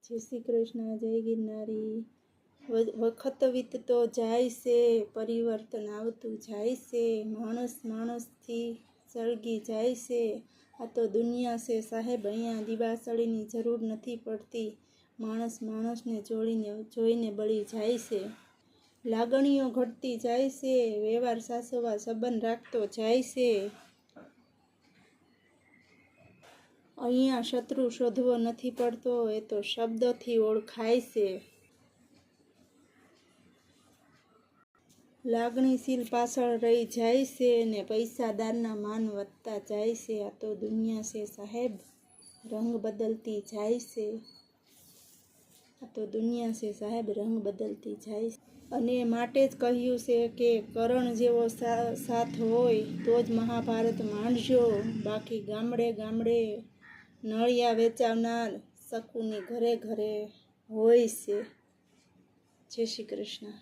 જય શ્રી કૃષ્ણ, જય ગિરનારી। વખત વીતતો જાય છે, પરિવર્તન આવતું જાય છે, માણસ માણસથી સળગી જાય છે। આ તો દુનિયા છે સાહેબ, અહીંયા દિવાસળીની જરૂર નથી પડતી। માણસ માણસને જોઈને બળી જાય છે। લાગણીઓ ઘટતી જાય છે, વ્યવહાર સાસવા સંબંધ રાખતો જાય છે। અહીંયા શત્રુ શોધવો નથી પડતો, એ તો શબ્દોથી ઓળખાય છે। લાગણીશીલ પાછળ રહી જાય છે ને પૈસાદારના માન વધતા જાય છે। આ તો દુનિયા છે સાહેબ, રંગ બદલતી જાય છે। આ તો દુનિયા છે સાહેબ, રંગ બદલતી જાય છે। અને માટે જ કહ્યું છે કે કરણ જેવો સાથ હોય તો જ મહાભારત માંડજો, બાકી ગામડે ગામડે નળિયા વેચાવનાર શકુની ઘરે ઘરે હોય છે। જય શ્રી કૃષ્ણ।